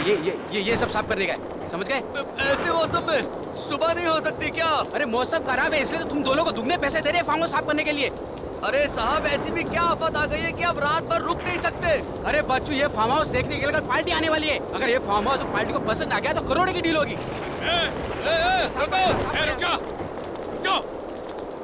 ये सब साफ करने का है, समझ गए? ऐसे मौसम में सुबह नहीं हो सकती क्या? अरे मौसम खराब है इसलिए तो तुम दोनों को दुगने पैसे दे रहे हैं फार्म हाउस साफ करने के लिए। अरे साहब ऐसी भी क्या आफत आ गई है कि आप रात भर रुक नहीं सकते? अरे बच्चू, ये फार्म हाउस देखने के लिए कल पार्टी आने वाली है। अगर ये फार्म हाउस पार्टी को पसंद आ गया तो करोड़ों की डील होगी। रुक जाओ,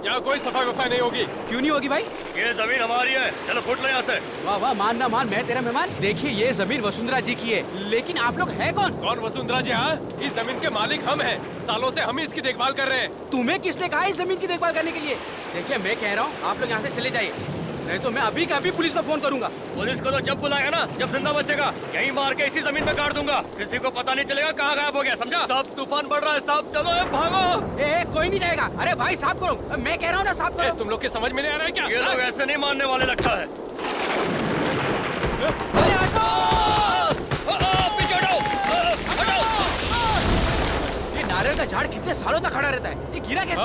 यहाँ कोई सफाई वफाई नहीं होगी। क्यों नहीं होगी भाई? ये जमीन हमारी है, चलो फुट लो यहाँ से। वाह वाह, मान ना मान, मैं तेरा मेहमान। देखिए ये जमीन वसुंधरा जी की है, लेकिन आप लोग हैं कौन? कौन वसुंधरा जी? हाँ, इस जमीन के मालिक हम हैं। सालों से हम ही इसकी देखभाल कर रहे हैं। तुम्हें किसने कहा इस जमीन की देखभाल करने के लिए? देखिए मैं कह रहा हूँ आप लोग यहाँ से चले जाइए, नहीं तो मैं अभी का अभी पुलिस को फोन करूंगा। पुलिस को तो जब बुलाएगा ना, जब जिंदा बचेगा, यहीं मार के इसी जमीन में गाड़ दूंगा। किसी को पता नहीं चलेगा कहाँ गायब हो गया, समझा? सब तूफान बढ़ रहा है साहब, चलो भागो। कोई नहीं जाएगा। अरे भाई साफ करो, मैं कह रहा हूँ ना साफ करो। तुम लोग के समझ में नहीं आ रहा है क्या? ये लोग ऐसे नहीं मानने वाले लगता है। अरे हटो! पीछे हटो, हटो। ये नारियल का झाड़ कितने सालों तक खड़ा रहता है, ये गिरा कैसे?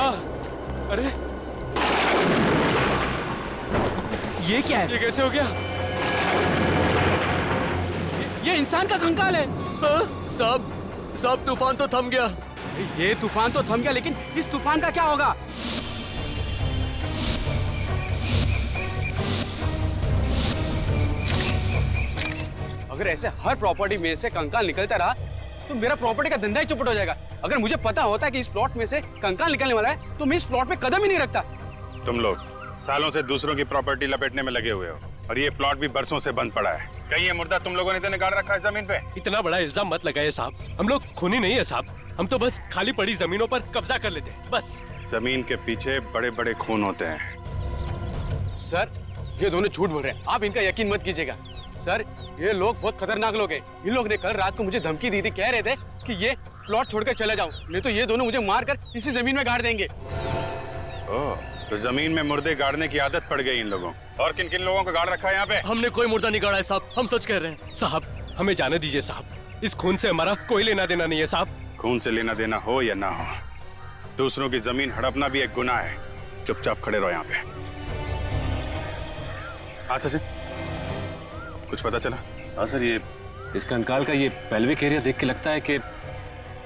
अरे ये क्या है? ये कैसे हो गया? ये इंसान का कंकाल है। सब तूफान तो थम गया। ये तूफान तो थम गया, लेकिन इस तूफान का क्या होगा? अगर ऐसे हर प्रॉपर्टी में से कंकाल निकलता रहा तो मेरा प्रॉपर्टी का धंधा ही चौपट हो जाएगा। अगर मुझे पता होता कि इस प्लॉट में से कंकाल निकलने वाला है तो मैं इस प्लॉट पे कदम ही नहीं रखता। तुम लोग सालों से दूसरों की प्रॉपर्टी लपेटने में लगे हुए हो और ये प्लॉट भी बरसों से बंद पड़ा है। कहीं ये मुर्दा तुम लोगों ने तो निकाल रखा है जमीन पे? इतना बड़ा इल्जाम मत लगाइए साहब, हम लोग खूनी नहीं है साहब। हम तो बस खाली पड़ी जमीनों पर कब्जा कर लेते हैं, बस। जमीन के पीछे बड़े बड़े खून होते हैं। सर ये दोनों झूठ बोल रहे हैं, आप इनका यकीन मत कीजिएगा। सर ये लोग बहुत खतरनाक लोग हैं। इन लोग ने कल रात को मुझे धमकी दी थी, कह रहे थे कि ये प्लॉट छोड़कर चले जाऊं, नहीं तो ये दोनों मुझे मारकर इसी जमीन में गाड़ देंगे। ओह, तो जमीन में मुर्दे गाड़ने की आदत पड़ गई इन लोगों। और किन किन लोगों को गाड़ रखा है यहाँ पे? हमने कोई मुर्दा नहीं गाड़ा है साहब, हम सच कह रहे हैं। साहब हमें जाने दीजिए साहब, इस खून से हमारा कोई लेना देना नहीं है साहब। खून से लेना देना हो या ना हो, दूसरों की जमीन हड़पना भी एक गुनाह है। चुपचाप खड़े रहो यहाँ पे। हाँ सचिन, कुछ पता चला? हाँ सर, ये इस कंकाल का ये पेल्विक एरिया देख के लगता है कि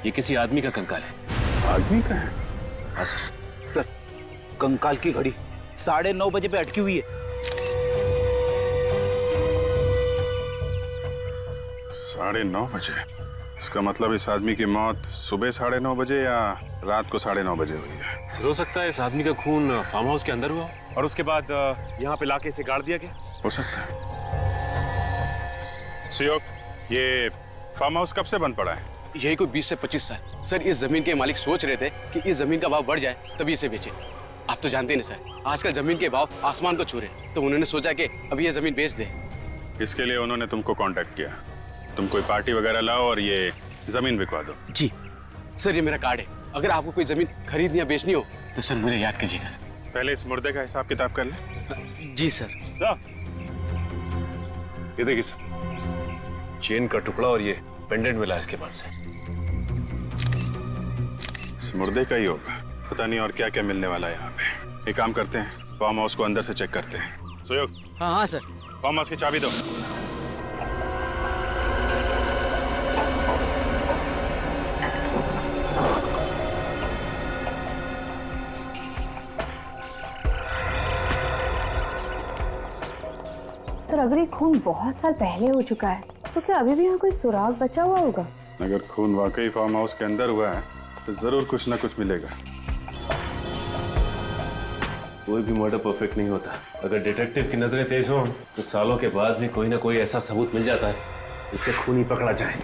ये किसी आदमी का कंकाल है। आदमी का है? हाँ सर। सर कंकाल की घड़ी 9:30 बजे पे अटकी हुई है। 9:30 बजे? इसका मतलब इस आदमी की मौत सुबह 9:30 बजे या रात को 9:30 बजे हुई है। सर हो सकता है इस आदमी का खून फार्म हाउस के अंदर हुआ और उसके बाद यहाँ पे लाके इसे गाड़ दिया गया। हो सकता है। सुयोग, ये फार्म हाउस कब से बंद पड़ा है? यही कोई 20 से 25 साल। सर इस जमीन के मालिक सोच रहे थे कि इस जमीन का भाव बढ़ जाए तभी इसे बेचे। आप तो जानते हैं सर, आजकल जमीन के भाव आसमान को छू रहे, तो उन्होंने सोचा कि अब ये जमीन बेच दे। इसके लिए उन्होंने तुमको कांटेक्ट किया। तुम कोई पार्टी वगैरह लाओ और ये जमीन बिकवा दो। जी सर, ये मेरा कार्ड है। अगर आपको कोई जमीन खरीदनी या बेचनी हो तो सर मुझे याद कीजिएगा। पहले इस मुर्दे का हिसाब किताब कर ले। जी सर। ये देखिए सर, चेन का टुकड़ा और ये पेंडेंट मिला है इसके पास से। इस मुर्दे का ही होगा, पता नहीं और क्या क्या मिलने वाला है यहाँ पे। एक काम करते हैं, फार्म हाउस को अंदर से चेक करते हैं। सुयोग, हाँ हाँ सर। फार्म हाउस की चाबी दो। तो अगर ये खून बहुत साल पहले हो चुका है तो क्या अभी भी यहाँ कोई सुराग बचा हुआ होगा? अगर खून वाकई फार्म हाउस के अंदर हुआ है तो जरूर कुछ ना कुछ मिलेगा। कोई भी मर्डर परफेक्ट नहीं होता। अगर डिटेक्टिव की नजरें तेज हों तो सालों के बाद भी कोई ना कोई ऐसा सबूत मिल जाता है जिससे खूनी पकड़ा जाए।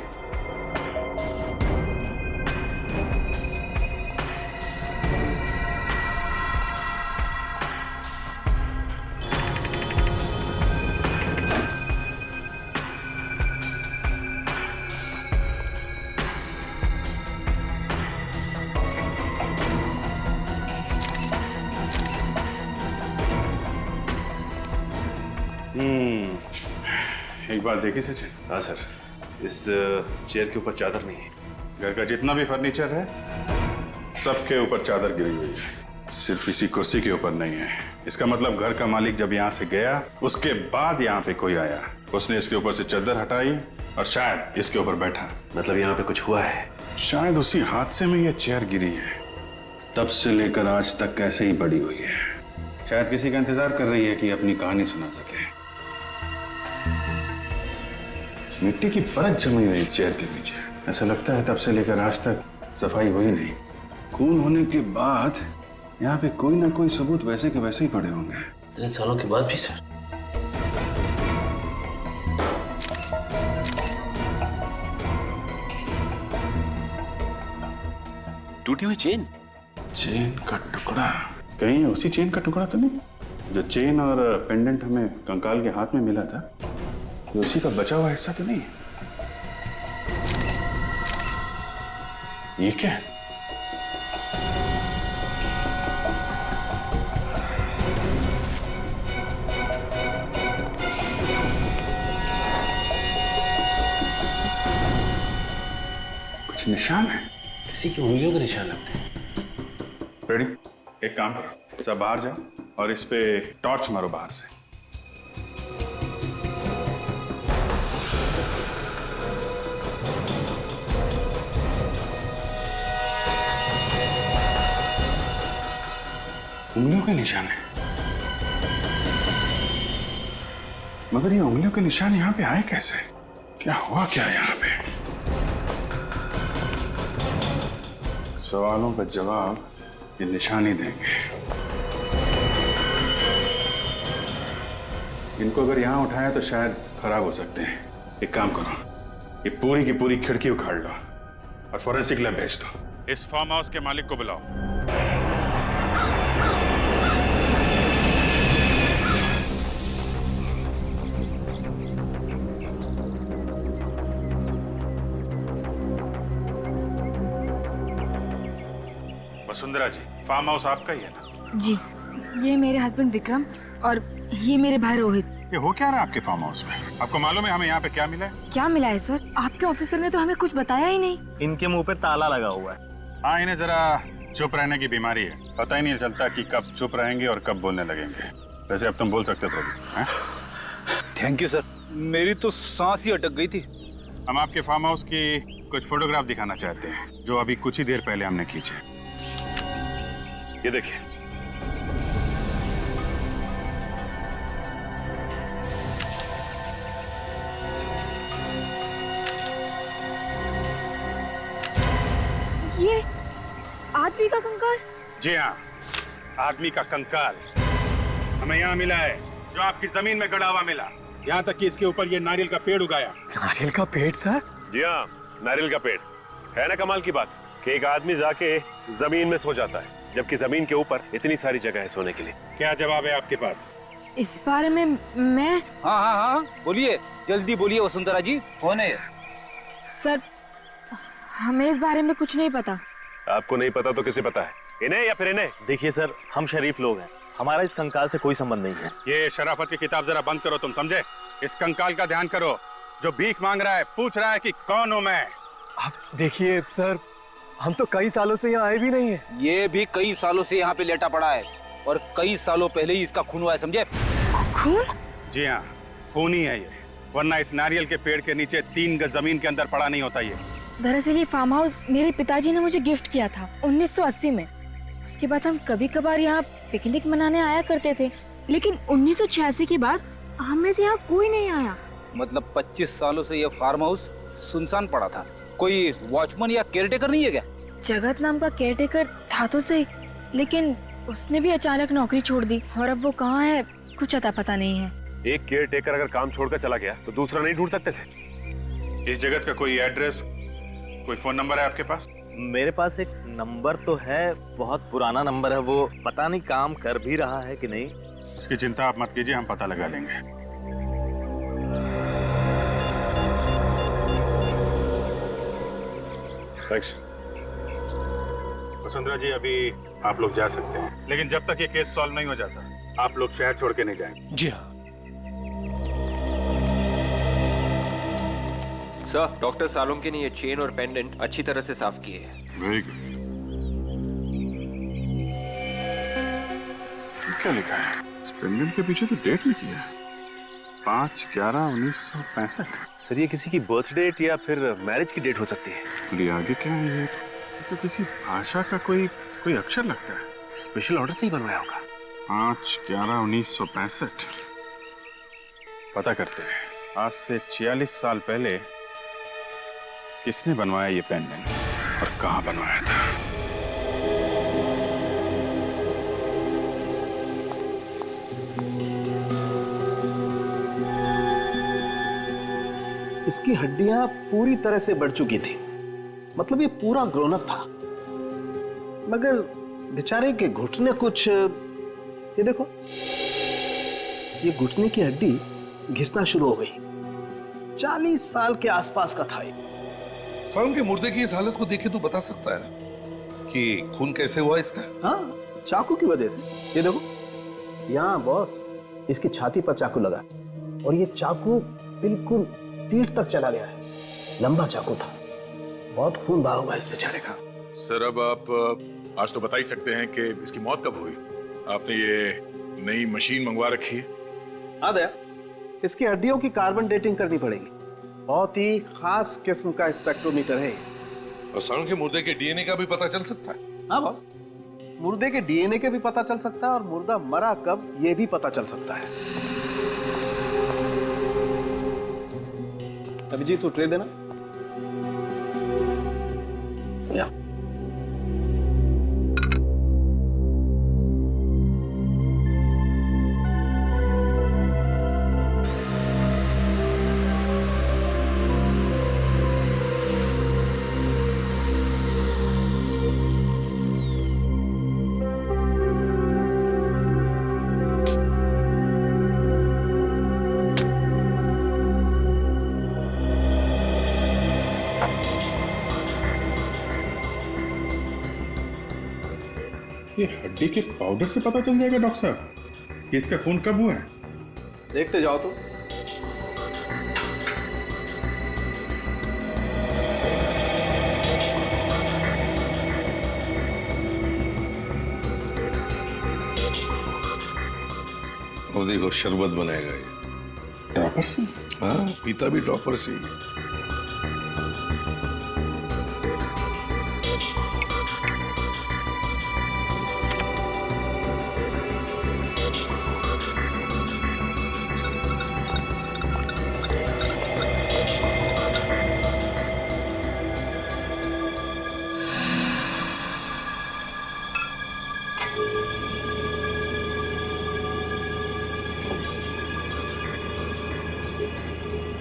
एक बात देखी सचिन? हाँ सर, इस चेयर के ऊपर चादर नहीं है। घर का जितना भी फर्नीचर है सबके ऊपर चादर गिरी हुई है, सिर्फ इसी कुर्सी के ऊपर नहीं है। इसका मतलब घर का मालिक जब यहाँ से गया उसके बाद यहाँ पे कोई आया उसने इसके ऊपर से चादर हटाई और शायद इसके ऊपर बैठा। मतलब यहाँ पे कुछ हुआ है? शायद उसी हादसे में ये चेयर गिरी है, तब से लेकर आज तक कैसे ही पड़ी हुई है। शायद किसी का इंतजार कर रही है कि अपनी कहानी सुना सके। मिट्टी की परत जमी हुई चेयर के नीचे। ऐसा लगता है तब से लेकर आज तक सफाई हुई नहीं। खून होने के बाद यहाँ पे कोई ना कोई सबूत वैसे के वैसे ही पड़े होंगे। इतने सालों के बाद भी सर? टूटी हुई चेन? चेन का टुकड़ा? कहीं उसी चेन का टुकड़ा तो नहीं जो चेन और पेंडेंट हमें कंकाल के हाथ में मिला था? ये उसी का बचा हुआ हिस्सा तो नहीं? ये क्या है? कुछ निशान है। किसी की उंगलियों के निशान लगते हैं। रेडी? एक काम करो, सब बाहर जाओ और इस पे टॉर्च मारो बाहर से। उंगलियों के निशान है, मगर ये उंगलियों के निशान यहाँ पे आए कैसे? क्या हुआ क्या यहाँ पे? सवालों का जवाब ये निशान ही देंगे। इनको अगर यहाँ उठाया तो शायद खराब हो सकते हैं। एक काम करो, ये पूरी की पूरी खिड़की उखाड़ लो और फोरेंसिक लैब भेज दो। इस फार्म हाउस के मालिक को बुलाओ। वसुंधरा जी, फार्म हाउस आपका ही है ना? जी, ये मेरे हस्बैंड विक्रम और ये मेरे भाई रोहित। ये हो क्या रहा है आपके फार्म हाउस में? आपको मालूम है हमें यहाँ पे क्या मिला है? क्या मिला है सर? आपके ऑफिसर ने तो हमें कुछ बताया ही नहीं। इनके मुंह पे ताला लगा हुआ है। हाँ, इन्हें जरा चुप रहने की बीमारी है। पता ही नहीं चलता कि कब चुप रहेंगे और कब बोलने लगेंगे। वैसे अब तुम बोल सकते थे अभी। थैंक यू सर, मेरी तो सांस ही अटक गई थी। हम आपके फार्म हाउस की कुछ फोटोग्राफ दिखाना चाहते हैं जो अभी कुछ ही देर पहले हमने खींचे। ये देखिए। ये आदमी का कंकाल? जी हाँ, आदमी का कंकाल हमें यहाँ मिला है, जो आपकी जमीन में गड़ा हुआ मिला। यहाँ तक कि इसके ऊपर ये नारियल का पेड़ उगाया। नारियल का पेड़ सर? जी हाँ, नारियल का पेड़। है ना कमाल की बात कि एक आदमी जाके जमीन में सो जाता है, जबकि जमीन के ऊपर इतनी सारी जगह है सोने के लिए। क्या जवाब है आपके पास? इस बारे में मैं... हाँ हाँ हाँ, बोलिए, जल्दी बोलिए वसुंधरा जी, कौन है? सर, हमें इस बारे में कुछ नहीं पता। आपको नहीं पता तो किसे पता है? इन्हें या फिर इन्हें? देखिए सर, हम शरीफ लोग हैं, हमारा इस कंकाल से कोई संबंध नहीं है। ये शराफत की किताब जरा बंद करो, तुम समझे? इस कंकाल का ध्यान करो, जो भीख मांग रहा है, पूछ रहा है कि कौन हूं मैं। आप देखिए सर, हम तो कई सालों से यहाँ आए भी नहीं है। ये भी कई सालों से यहाँ पे लेटा पड़ा है और कई सालों पहले ही इसका खून हुआ है, समझे? खून? जी हाँ, खून ही है ये, वरना इस नारियल के पेड़ के नीचे 3 गज जमीन के अंदर पड़ा नहीं होता ये। दरअसल ये फार्म हाउस मेरे पिताजी ने मुझे गिफ्ट किया था 1980 में। उसके बाद हम कभी कभार यहाँ पिकनिक मनाने आया करते थे, लेकिन 1986 के बाद हम में से यहाँ कोई नहीं आया। मतलब 25 सालों से ये फार्म हाउस सुनसान पड़ा था। कोई वॉचमैन या केयरटेकर नहीं है क्या? जगत नाम का केयरटेकर था तो सही, लेकिन उसने भी अचानक नौकरी छोड़ दी और अब वो कहाँ है कुछ अता पता नहीं है। एक केयर टेकर अगर काम छोड़कर चला गया तो दूसरा नहीं ढूंढ सकते थे? इस जगत का कोई एड्रेस, कोई फोन नंबर है आपके पास? मेरे पास एक नंबर तो है, बहुत पुराना नंबर है, वो पता नहीं काम कर भी रहा है कि नहीं। इसकी चिंता आप मत कीजिए, हम पता लगा लेंगे। थैंक्स। वसुंधरा जी, अभी आप लोग जा सकते हैं, लेकिन जब तक ये केस सॉल्व नहीं हो जाता आप लोग शहर छोड़ के नहीं जाएंगे। जी हाँ। सर, डॉक्टर सालों के ने ये चेन और पेंडेंट अच्छी तरह से साफ किए हैं। Very good. क्या लिखा है इस पेंडेंट के पीछे? तो डेट लिखी है। 5/11/1965। सर ये किसी की बर्थ डेट या फिर मैरिज की डेट हो सकती है। बोलिए आगे क्या है ये? तो किसी भाषा का कोई अक्षर लगता है। स्पेशल ऑर्डर से ही बनवाया होगा। 5/11/1965। पता करते हैं आज से 46 साल पहले किसने बनवाया ये पेंडेंट और कहाँ बनवाया था। इसकी हड्डियां पूरी तरह से बढ़ चुकी थी, मतलब ये पूरा ग्रोन अप था, मगर बेचारे के घुटने कुछ, ये देखो, ये घुटने की हड्डी घिसना शुरू हो गई। 40 साल के आसपास का था ये। सालम के मुर्दे की इस हालत को देखे तो बता सकता है ना कि खून कैसे हुआ इसका? हाँ, चाकू की वजह से। ये देखो, यहाँ बॉस इसकी छाती पर चाकू लगा और ये चाकू बिल्कुल पीठ तक चला गया है। लंबा चाकू था, बहुत खून बहा हुआ है इस बेचारे का। सर अब आप आज तो बता ही सकते हैं कि इसकी मौत कब हुई। आपने ये नई मशीन मंगवा रखी है। हाँ दया, इसकी हड्डियों की कार्बन डेटिंग करनी पड़ेगी। बहुत ही खास किस्म का स्पेक्ट्रोमीटर है। और सालम के मुर्दे के डीएनए का भी पता चल सकता है। हाँ बॉस, मुर्दे के डीएनए के भी पता चल सकता है और मुर्दा मरा कब ये भी पता चल सकता है। अभिजीत तू ट्रे देना। या। ये हड्डी के पाउडर से पता चल जाएगा डॉक्टर साहब कि इसका खून कब हुआ है? देखते जाओ तो। और देखो शरबत बनाएगा ये। ड्रॉपर से? हाँ, पीता भी ड्रॉपर से ही।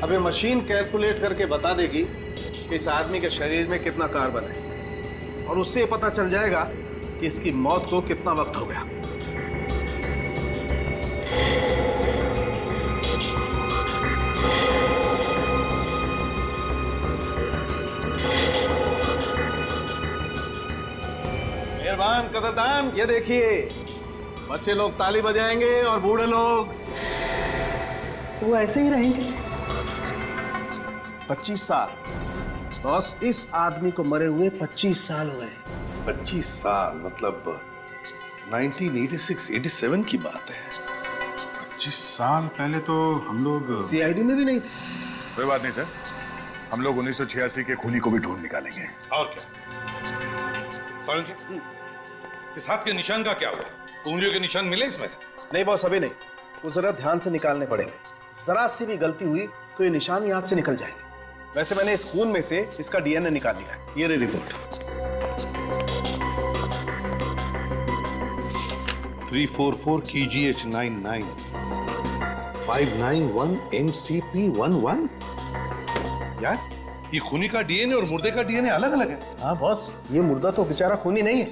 अब ये मशीन कैलकुलेट करके बता देगी कि इस आदमी के शरीर में कितना कार्बन है और उससे ये पता चल जाएगा कि इसकी मौत को कितना वक्त हो गया। मेहरबान कदरदान, ये देखिए, बच्चे लोग ताली बजाएंगे और बूढ़े लोग वो ऐसे ही रहेंगे। 25 साल बॉस, इस आदमी को मरे हुए 25 साल हो गए। 25 साल मतलब 1986-87 की बात है। 25 साल पहले तो हम लोग सीआईडी में भी नहीं थे। कोई बात नहीं सर, हम लोग 1986 के खूनी को भी ढूंढ निकालेंगे। और क्या सालम के इस हाथ के निशान का क्या हुआ? उंगलियों के निशान मिले इसमें से? नहीं बॉस, अभी नहीं, वो जरा ध्यान से निकालने पड़ेंगे। जरा सी भी गलती हुई तो ये निशान याद से निकल जाएंगे। वैसे मैंने इस खून में से इसका डीएनए निकाल लिया है। ये रही रिपोर्ट। 344 KGH99 591 MCP11। यार ये खूनी का डीएनए और मुर्दे का डीएनए अलग अलग है। हाँ बॉस, ये मुर्दा तो बेचारा खूनी नहीं है।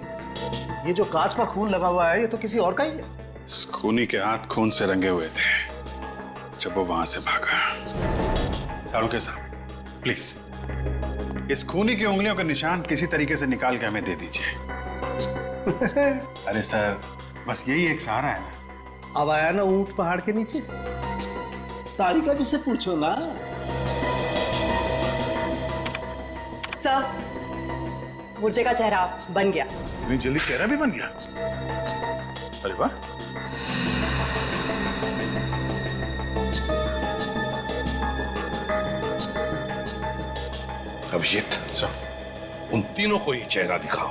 ये जो कांच पर खून लगा हुआ है ये तो किसी और का ही है। इस खूनी के हाथ खून से रंगे हुए थे जब वो वहां से भागा। सालुके साहब प्लीज इस खूनी की उंगलियों के निशान किसी तरीके से निकाल के हमें दे दीजिए। अरे सर, बस यही एक सहारा है ना। अब आया ना ऊंट पहाड़ के नीचे, तारिका जी से पूछो ना। सर, मुर्दे का चेहरा बन गया। इतनी जल्दी चेहरा भी बन गया? अरे वाह। अभिजीत, उन तीनों को ही चेहरा दिखाओ,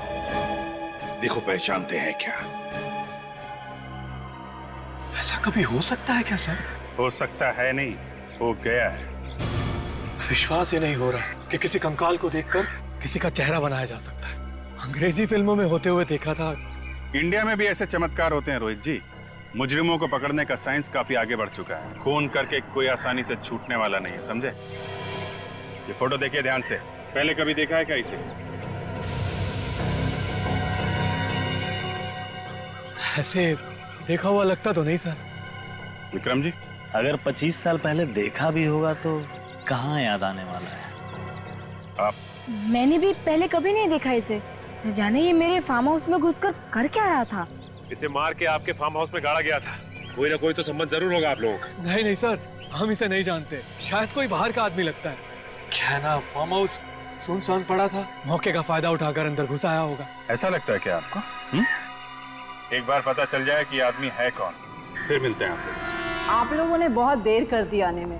देखो पहचानते हैं क्या। ऐसा कभी हो सकता है क्या सर? हो सकता है नहीं, हो गया है। विश्वास ही नहीं हो रहा कि किसी कंकाल को देखकर किसी का चेहरा बनाया जा सकता है। अंग्रेजी फिल्मों में होते हुए देखा था। इंडिया में भी ऐसे चमत्कार होते हैं रोहित जी। मुजरिमों को पकड़ने का साइंस काफी आगे बढ़ चुका है। खून करके कोई आसानी से छूटने वाला नहीं है, समझे? ये फोटो देखिए ध्यान से। पहले कभी देखा है क्या इसे? ऐसे देखा हुआ लगता तो नहीं सर। विक्रम जी, अगर 25 साल पहले देखा भी होगा तो कहाँ याद आने वाला है? आप? मैंने भी पहले कभी नहीं देखा इसे। न जाने ये मेरे फार्म हाउस में घुसकर कर क्या रहा था। इसे मार के आपके फार्म हाउस में गाड़ा गया था। कोई ना कोई तो संबंध जरूर होगा आप लोगों का। नहीं नहीं सर, हम इसे नहीं जानते। शायद कोई बाहर का आदमी लगता है। क्या है ना, फार्म हाउस सुनसान पड़ा था, मौके का फायदा उठाकर अंदर घुस आया होगा। ऐसा लगता है क्या आपको? एक बार पता चल जाए कि आदमी है कौन, फिर मिलते हैं आप लोगों से। आप लोगों ने बहुत देर कर दी आने में।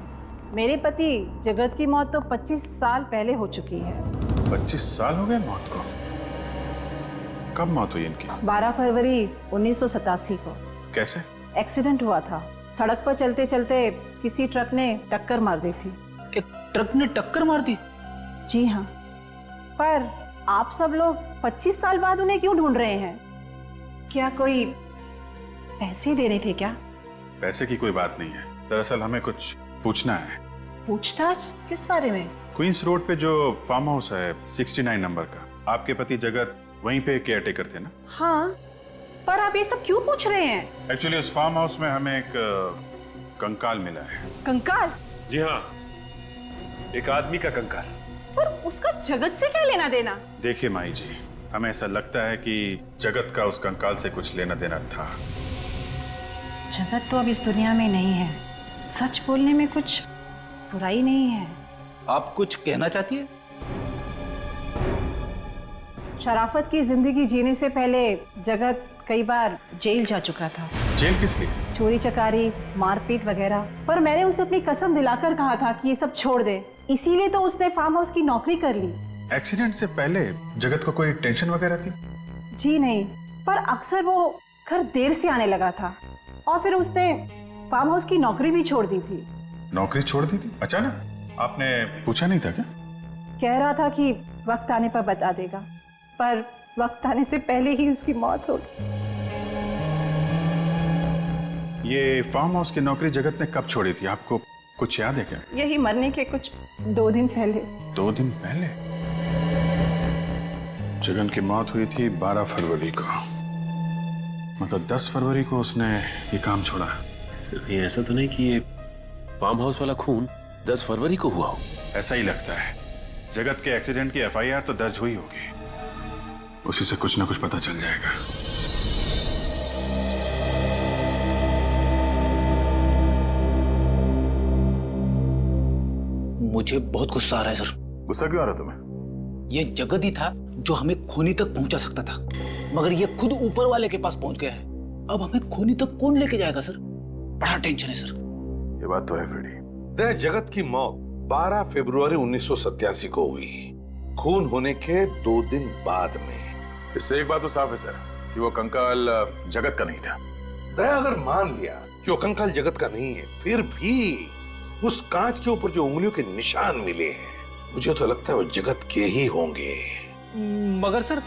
मेरे पति जगत की मौत तो 25 साल पहले हो चुकी है। 25 साल हो गए मौत को? कब मौत हुई इनकी? 12 फरवरी 1987 को। कैसे? एक्सीडेंट हुआ था। सड़क पर चलते चलते किसी ट्रक ने टक्कर मार दी थी। एक ट्रक ने टक्कर मार दी? जी हाँ। पर आप सब लोग 25 साल बाद उन्हें क्यों ढूंढ रहे हैं? क्या कोई पैसे देने थे क्या? पैसे की कोई बात नहीं है। दरअसल हमें कुछ पूछना है। पूछताछ किस बारे में? क्वींस रोड पे जो फार्म हाउस है 69 नंबर का, आपके पति जगत वहीं पे केयर टेकर थे ना? हाँ, पर आप ये सब क्यों पूछ रहे हैं? एक्चुअली उस फार्म हाउस में हमें एक कंकाल मिला है। कंकाल? जी हाँ, एक आदमी का कंकाल। पर उसका जगत से क्या लेना देना? देखिए माई जी, हमें ऐसा लगता है कि जगत का उस कंकाल से कुछ लेना देना था। जगत तो अब इस दुनिया में नहीं है। सच बोलने में कुछ बुराई नहीं है। आप कुछ कहना चाहती है? शराफत की जिंदगी जीने से पहले जगत कई बार जेल जा चुका था। जेल किस लिए? चोरी चकारी, मारपीट वगैरह। पर मैंने उसे अपनी कसम दिलाकर कहा था कि ये सब छोड़ दे। इसीलिए तो उसने फार्म हाउस की नौकरी कर ली। एक्सीडेंट से पहले जगत को कोई टेंशन वगैरह थी? जी नहीं, पर अक्सर वो घर देर से आने लगा था और फिर उसने फार्म हाउस की नौकरी भी छोड़ दी थी। नौकरी छोड़ दी थी अचानक? आपने पूछा नहीं था क्या? कह रहा था कि वक्त आने पर बता देगा, पर वक्त आने से पहले ही उसकी मौत हो गई। ये फार्म हाउस की नौकरी जगत ने कब छोड़ी थी, आपको कुछ याद है क्या? यही मरने के कुछ 2 दिन पहले। 2 दिन पहले? जगन की मौत हुई थी 12 फरवरी को, मतलब 10 फरवरी को उसने ये काम छोड़ा। सिर्फ ये ऐसा तो नहीं कि ये फार्म हाउस वाला खून 10 फरवरी को हुआ हो? ऐसा ही लगता है। जगत के एक्सीडेंट की FIR तो दर्ज हुई होगी, उसी से कुछ ना कुछ पता चल जाएगा। मुझे बहुत गुस्सा आ रहा है सर। गुस्सा क्यों आ रहा तुम्हें? ये जगत ही था जो हमें खूनी तक पहुंचा सकता था, मगर ये खुद ऊपर वाले के पास पहुंच गया है। अब हमें खूनी तक कौन लेके जाएगा सर? बड़ा टेंशन है सर। ये बात तो है फ्रेडी। जगत की मौत 12 फरवरी 1987 को हुई, खून होने के 2 दिन बाद में। इससे एक बात तो साफ है सर कि वो कंकाल जगत का नहीं था। दया अगर मान लिया कि वो कंकाल जगत का नहीं है, फिर भी उस कांच के ऊपर जो उंगलियों के निशान मिले हैं, मुझे तो लगता है वो जगत के ही होंगे। मगर सर,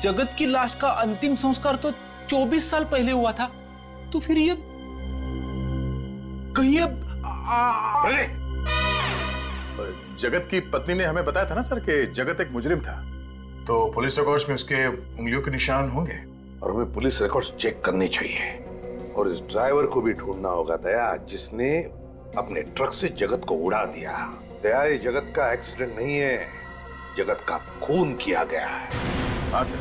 जगत की लाश का अंतिम संस्कार तो 24 साल पहले हुआ था, तो फिर ये कहीं जगत की पत्नी ने हमें बताया था ना सर कि जगत एक मुजरिम था, तो पुलिस रिकॉर्ड्स में उसके उंगलियों के निशान होंगे। और हमें पुलिस रिकॉर्ड्स चेक करने चाहिए, और इस ड्राइवर को भी ढूंढना होगा दया, जिसने अपने ट्रक से जगत को उड़ा दिया। दया, ये जगत का एक्सीडेंट नहीं है, जगत का खून किया गया है। हाँ सर,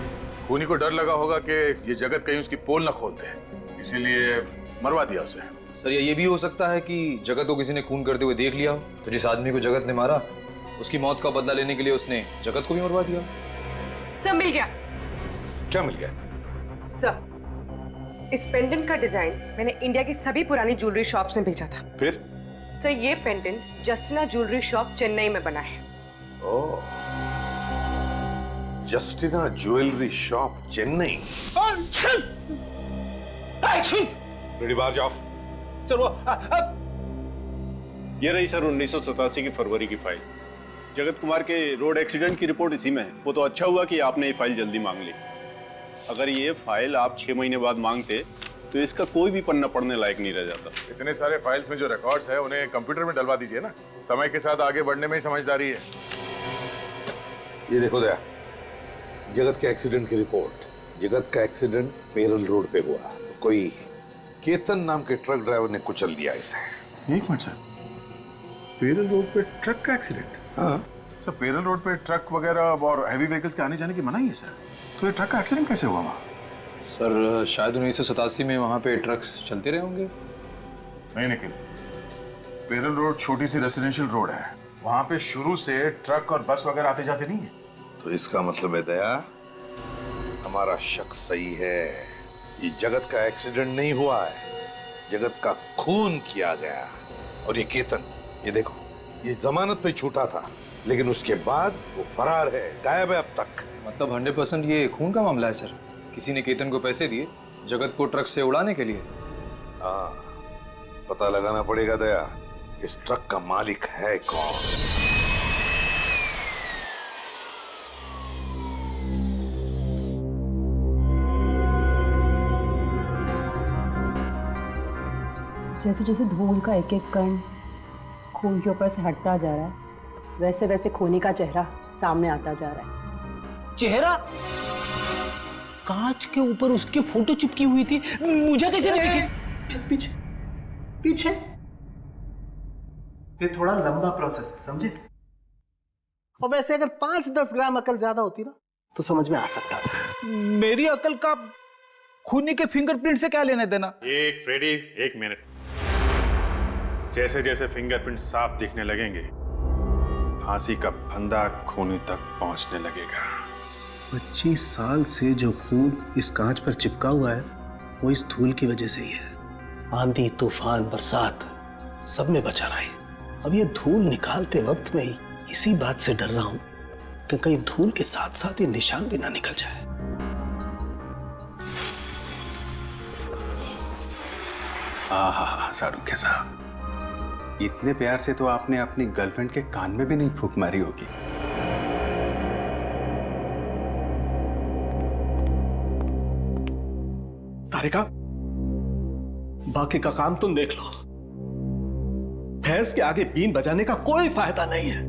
खूनी को डर लगा होगा कि ये जगत कहीं उसकी पोल न खोल दे, इसीलिए मरवा दिया उसे। सर, ये भी हो सकता है कि जगत को किसी ने खून करते हुए देख लिया हो, तो जिस आदमी को जगत ने मारा उसकी मौत का बदला लेने के लिए उसने जगत को भी मरवा दिया। सर, मिल गया। क्या मिल गया? सर, इस पेंडेंट का डिजाइन मैंने इंडिया की सभी पुरानी ज्वेलरी शॉप से भेजा था। फिर? सर, ये pendant Justina jewellery shop Chennai में बना है। Oh, Justina jewellery shop Chennai. Ready बाहर जाओ। सर वो ये रही सर 1987 की फरवरी की फाइल। जगत कुमार के रोड एक्सीडेंट की रिपोर्ट इसी में है। वो तो अच्छा हुआ कि आपने ये फाइल जल्दी मांग ली। अगर ये फाइल आप 6 महीने बाद मांगते तो इसका कोई भी पन्ना पढ़ने लायक नहीं रह जाता। इतने सारे फाइल्स में जो रिकॉर्ड्स है उन्हें कंप्यूटर में डलवा दीजिए ना। समय के साथ आगे बढ़ने में ही समझदारी है। ये देखो दया, जगत के एक्सीडेंट की रिपोर्ट। जगत का एक्सीडेंट पेरल रोड पे हुआ। कोई केतन नाम के ट्रक ड्राइवर ने कुचल दिया इसे। एक मिनट सर, पेरल रोड पे ट्रक का एक्सीडेंट? हाँ सर, पेरल रोड पे ट्रक वगैरह और हैवी व्हीकल्स के आने जाने की मनाही है सर। तो ये ट्रक का एक्सीडेंट कैसे हुआ वहाँ? सर शायद 1987 में वहाँ पे ट्रक्स चलते रहे होंगे। नहीं निखिल, पेरल रोड छोटी सी रेसिडेंशियल रोड है। वहाँ पे शुरू से ट्रक और बस वगैरह आते जाते नहीं है। तो इसका मतलब है दया, हमारा शक सही है। ये जगत का एक्सीडेंट नहीं हुआ है, जगत का खून किया गया। और ये केतन, ये देखो, ये जमानत पे छूटा था, लेकिन उसके बाद वो फरार है, गायब है अब तक। मतलब 100% ये खून का मामला है सर। किसी ने केतन को पैसे दिए जगत को ट्रक से उड़ाने के लिए। हाँ, पता लगाना पड़ेगा दया, इस ट्रक का मालिक है कौन। जैसे जैसे धूल का एक एक कण खून के ऊपर से हटता जा रहा है, वैसे वैसे खूनी का चेहरा सामने आता जा रहा है। चेहरा? कांच के ऊपर उसकी फोटो चिपकी हुई थी, मुझे कैसे नहीं दिखी? पीछे पीछे। ये थोड़ा लंबा प्रोसेस है, समझे? और वैसे अगर 5-10 ग्राम अकल ज्यादा होती ना तो समझ में आ सकता था। मेरी अकल का खूनी के फिंगरप्रिंट से क्या लेने देना? एक फ्रेडी, एक मिनट। जैसे जैसे फिंगरप्रिंट साफ दिखने लगेंगे, फांसी का फंदा खूनी तक पहुंचने लगेगा। 25 साल से जो खून इस कांच पर चिपका हुआ है वो इस धूल की वजह से ही है। आंधी, तूफान, बरसात सब में बचा रहा है। अब ये धूल निकालते वक्त में ही इसी बात से डर रहा हूं कि कहीं धूल के साथ साथ ये निशान भी ना निकल जाए। हाँ साड़ू साहब, इतने प्यार से तो आपने अपनी गर्लफ्रेंड के कान में भी नहीं फूंक मारी होगी। तारिका, बाकी का काम तुम देख लो। भैंस के आगे बीन बजाने का कोई फायदा नहीं है।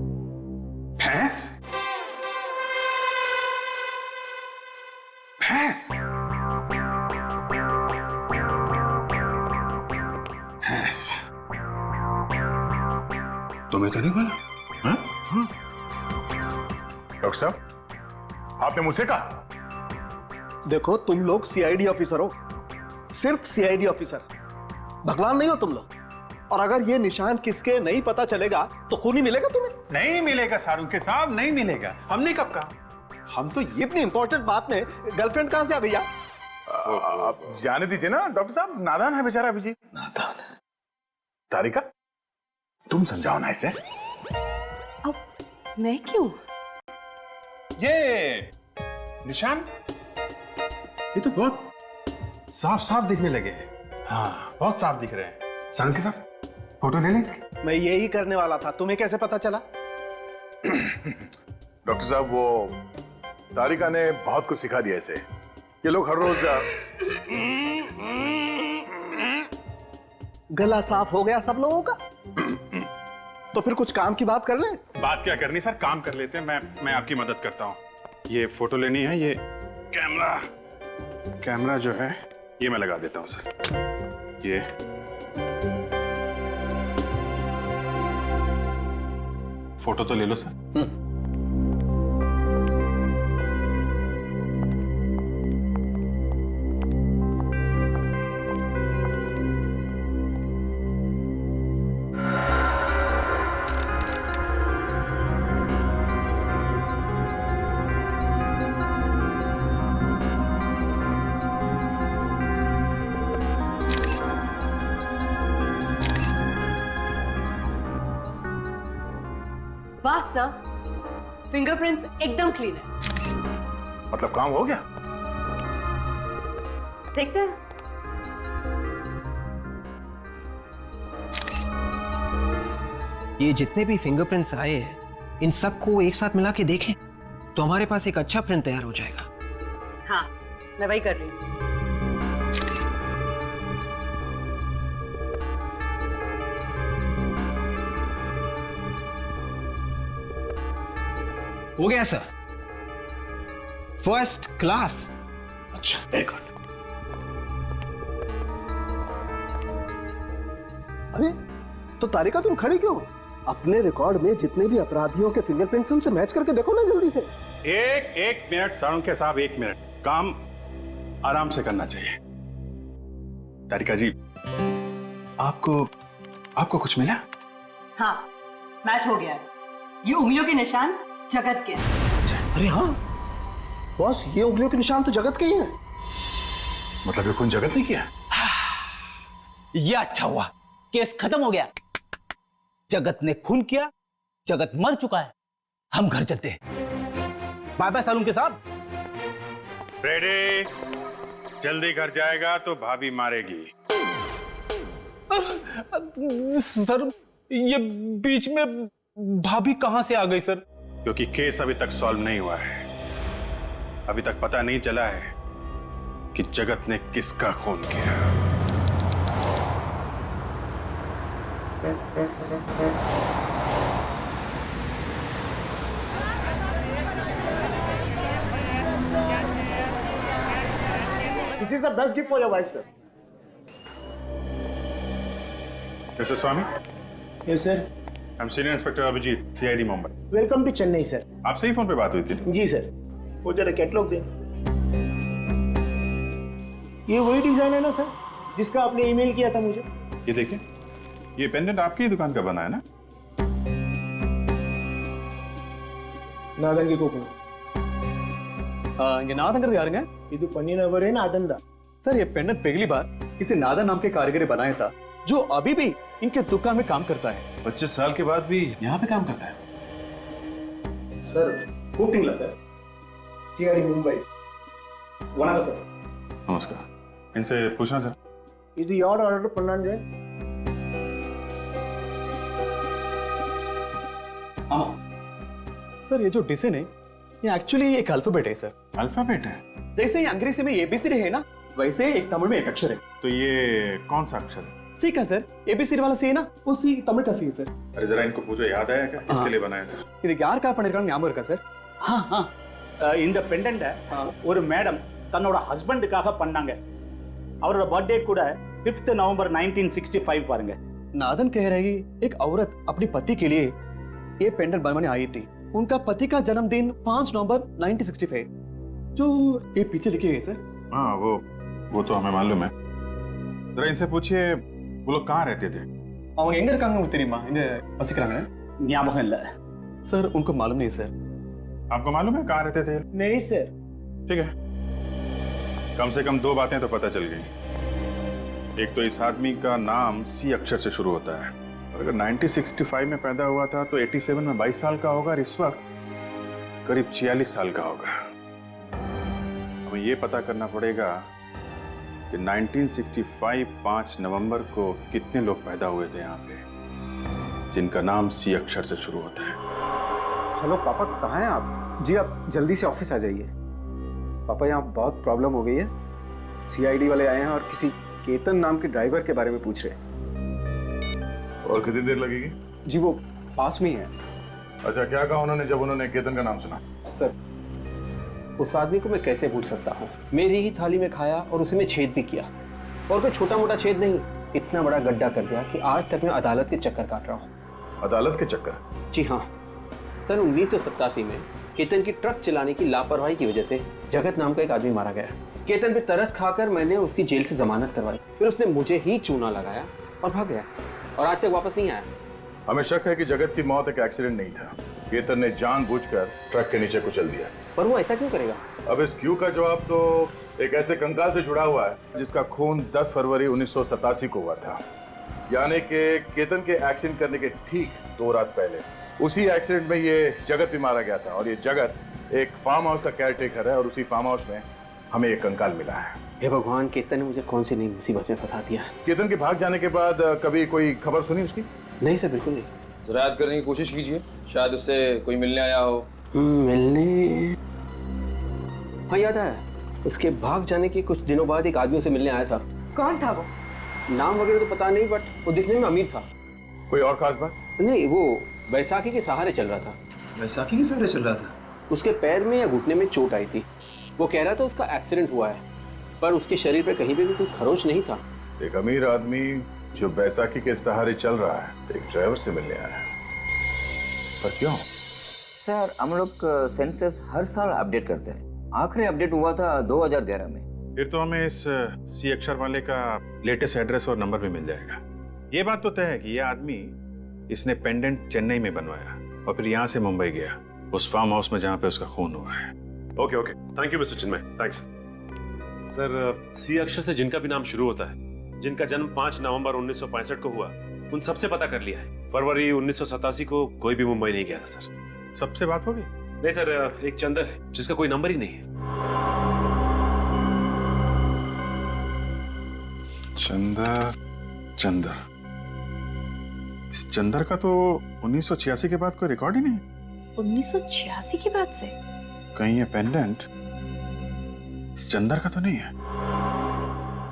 भैंस? भैंस? भैंस? तुम्हें तो नहीं बोला? हाँ? डॉक्टर साहब, आपने मुझसे कहा? देखो, तुम लोग सीआईडी ऑफिसर हो, सिर्फ सीआईडी ऑफिसर, भगवान नहीं हो तुम लोग। और अगर ये निशान किसके नहीं पता चलेगा तो खून ही मिलेगा तुम्हें। नहीं मिलेगा सारुखे साहब, नहीं मिलेगा। हमने कब कहा? हम तो इतनी इंपॉर्टेंट बात में गर्लफ्रेंड कहां से आ गई? आप जाने दीजिए ना डॉक्टर साहब, नादान है बेचारा अभिजीत। नादान? तारिका, तुम समझाओ ना इसे। अब मैं क्यों? ये निशान ये तो बहुत साफ साफ दिखने लगे हैं। हाँ, बहुत साफ दिख रहे हैं। सारुखे साहब, फोटो ले लें? मैं यही करने वाला था, तुम्हें कैसे पता चला? डॉक्टर साहब, वो तारिका ने बहुत कुछ सिखा दिया इसे। ये लोग हर रोज गला साफ हो गया सब लोगों का? तो फिर कुछ काम की बात कर लें। बात क्या करनी सर, काम कर लेते हैं। मैं आपकी मदद करता हूँ। ये फोटो लेनी है, ये कैमरा जो है ये मैं लगा देता हूँ सर। ये फोटो तो ले लो सर। वाह सर, फिंगरप्रिंट्स एकदम क्लीन है। मतलब काम हो गया? देखते हैं। ये जितने भी फिंगरप्रिंट्स आए हैं, इन सबको एक साथ मिला के देखें तो हमारे पास एक अच्छा प्रिंट तैयार हो जाएगा। हाँ, मैं वही कर रही हूँ। हो गया सर, फर्स्ट क्लास। अच्छा, वेरी गुड। अरे तो तारिका तुम खड़ी क्यों? अपने रिकॉर्ड में जितने भी अपराधियों के फिंगरप्रिंट्स हैं उनसे मैच करके देखो ना जल्दी से। एक मिनट साळुंखे साहब, एक मिनट। काम आराम से करना चाहिए। तारिका जी, आपको कुछ मिला? हाँ, मैच हो गया है। ये उंगलियों के निशान जगत के हैं। अरे हाँ बॉस, ये उंगलियों के निशान तो जगत के ही हैं। मतलब ये खून जगत ने किया? ये अच्छा हुआ, केस खत्म हो गया। जगत ने खून किया, जगत मर चुका है। हम घर चलते हैं। बाय बाय सालून के साहब। रेडी? जल्दी घर जाएगा तो भाभी मारेगी। सर, ये बीच में भाभी कहां से आ गई सर? क्योंकि केस अभी तक सॉल्व नहीं हुआ है। अभी तक पता नहीं चला है कि जगत ने किसका खून किया। This is the best gift for your wife, sir. Mr. Swami? Yes, sir. I'm Senior Inspector Abhijit, CID Mumbai. Welcome to Chennai, sir. आपसे ही फोन पे बात हुई थी? जी सर। वो जरा कैटलॉग दें। ये वही डिजाइन है ना सर, जिसका आपने ईमेल किया था मुझे? ये देखिए, ये पेंडेंट आपकी ही दुकान का बना है ना? नादन के कोपन। ये नादन कर यार ಇದು ಪನ್ನಿನವರೇ ನಾದಂದ। सर, ये पेंडेंट पहली बार किसी नादन नाम के कारीगर बनाया था, जो अभी भी इनके दुकान में काम करता है। 25 साल के बाद भी यहाँ पे काम करता है। सर, ಕೂಟಿಂಗ್ಲ ಸರ್। CID ಮುಂಬೈ। ವಣಕ ಸರ್। नमस्कार। इनसे पूछना सर। ಇದು ಯಾರು ಆರ್ಡರ್ ಪಣ್ಣಾಂಜೆ? हाँ सर, ये जो डिजाइन है ये एक्चुअली एक अल्फाबेट है सर। अल्फाबेट है? जैसे ही अंग्रेजी में ABCD है ना, वैसे एक तमिल में एक अक्षर है। तो ये कौन सा अक्षर है? सी का सर। ABCD वाला सी है ना, वो सी तमिल का सी है सर। अरे जरा इनको पूछो, याद आया क्या किसके लिए बनाया था? இதுக்கு யார் கா பண்ணிருக்காங்க ஞாபகம் இருக்கா சார்? இந்த பெண்டன்ட் ஒரு மேடம் தன்னோட ஹஸ்பண்டுக்காக பண்ணாங்க. அவரோட बर्थडे கூட 5th नवंबर 1965 பாருங்க. नादन कह रही एक औरत अपने पति के लिए ये पेंडेंट बनवाने आई थी। उनका पति का जन्मदिन 5 नवंबर 1965, जो ये पीछे लिखे गए सर। हाँ, वो तो हमें मालूम है। जरा इनसे पूछिए वो लोग कहाँ रहते थे? அவங்க எங்க இருக்காங்க உங்களுக்கு தெரியுமா? எங்க வசிக்கிறாங்க? ஞாபகம் இல்ல सर, उनको मालूम नहीं सर। आपको मालूम है कहाँ रहते थे? नहीं सर। ठीक है, कम से कम 2 बातें तो पता चल गई। एक तो इस आदमी का नाम C अक्षर से शुरू होता है। अगर 1965 में पैदा हुआ था तो 87 में 22 साल का होगा और इस वक्त करीब 46 साल का होगा। हमें ये पता करना पड़ेगा कि 1965 5 नवंबर को कितने लोग पैदा हुए थे यहाँ पे जिनका नाम C अक्षर से शुरू होता है। हेलो पापा, कहाँ हैं आप? जी आप जल्दी से ऑफिस आ जाइए। पापा, यहाँ बहुत प्रॉब्लम हो गई है। CID वाले आए हैं और किसी केतन नाम के ड्राइवर के बारे में पूछ रहे हैं। और कितनी देर लगेगी? जी वो पास में ही है। अच्छा, क्या कहा उन्होंने जब उन्होंने केतन का नाम सुना? सर, उस आदमी को मैं कैसे भूल सकता हूँ? मेरी ही थाली में खाया और उसी में छेद भी किया, और कोई छोटा मोटा छेद नहीं, इतना बड़ा गड्ढा कर दिया कि आज तक मैं अदालत के चक्कर काट रहा हूँ। अदालत के चक्कर? जी हाँ सर, 1987 में केतन की ट्रक चलाने की लापरवाही की वजह से जगत नाम का एक आदमी मारा गया। केतन पे तरस खाकर मैंने उसकी जेल से जमानत करवाई, फिर उसने मुझे ही चूना लगाया और भाग गया, और आज तक वापस नहीं आया। हमें शक है कि जगत की मौत एक एक्सीडेंट नहीं था। केतन ने जानबूझकर ट्रक के नीचे कुचल दिया। पर वो ऐसा क्यों करेगा? अब इस क्यों का जवाब तो एक ऐसे कंकाल से जुड़ा हुआ है जिसका खून 10 फरवरी 1987 को हुआ था, यानी कि केतन के एक्सीडेंट करने के ठीक 2 रात पहले उसी एक्सीडेंट में ये जगत भी मारा गया था और ये जगत एक फार्म हाउस का केयरटेकर है और उसी फार्म हाउस में हमें एक कंकाल मिला है। हे भगवान, केतन ने मुझे कौन सी नई मुसीबत में फंसा दिया। केतन के भाग जाने के बाद कभी कोई खबर सुनी उसकी? नहीं सर, बिल्कुल नहीं। जरा याद करने की कोशिश कीजिए, शायद उससे कोई मिलने आया हो। मिलने? हाँ याद है, उसके भाग जाने के कुछ दिनों बाद एक आदमी उसे मिलने आया था। कौन था वो? नाम वगैरह तो पता नहीं, बट वो दिखने में अमीर था। कोई और खास बात? नहीं, वो बैसाखी के सहारे चल रहा था। बैसाखी के सहारे चल रहा था? उसके पैर में या घुटने में चोट आई थी। वो कह रहा था उसका एक्सीडेंट हुआ है, पर उसके शरीर पर कहीं पे भी कोई खरोच नहीं था। एक अमीर आदमी जो बैसाखी के सहारे चल रहा है, एक ड्राइवर से मिलने आया है, पर क्यों? सर, हम लोग सेंसस हर साल अपडेट करते हैं। आखिरी अपडेट हुआ था 2011 में। फिर तो हमें इस सी अक्षर वाले का लेटेस्ट एड्रेस और नंबर भी मिल जाएगा। ये बात तो तय है कि ये आदमी, इसने पेंडेंट चेन्नई में बनवाया और फिर यहाँ से मुंबई गया, उस फार्म हाउस में जहाँ पे उसका खून हुआ है। Okay okay, thank you mister Chinmay, thanks. Sir, C अक्षर से जिनका भी नाम शुरू होता है, जिनका जन्म 5 नवंबर 1965 को हुआ, उन सबसे पता कर लिया है। फरवरी 1987 को कोई भी मुंबई नहीं गया था सर। सबसे बात होगी? नहीं सर, एक चंदर है जिसका कोई नंबर ही नहीं है। चंदर, इस चंदर का तो 1986 के बाद कोई रिकॉर्ड ही नहीं। 1986 के बाद से? कहीं ये पेंडेंट इस चंदर का तो नहीं है?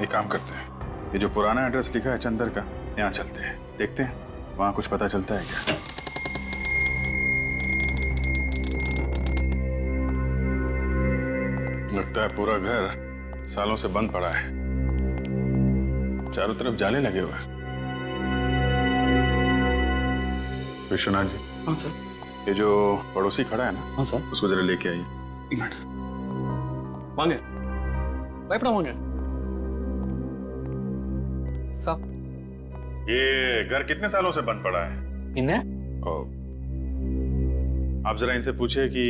एक काम करते हैं, ये जो पुराना एड्रेस लिखा है चंदर का, यहाँ चलते हैं, देखते हैं वहां कुछ पता चलता है क्या। लगता है पूरा घर सालों से बंद पड़ा है, चारों तरफ जाले लगे हुए हैं। विश्वनाथ जी। हाँ सर। ये जो पड़ोसी खड़ा है ना? हाँ सर। उसको जरा लेके आइए। एक मिनट। वांगे भयपड़ा वांगे साहब, ये घर कितने सालों से बंद पड़ा है? आप जरा इनसे पूछे कि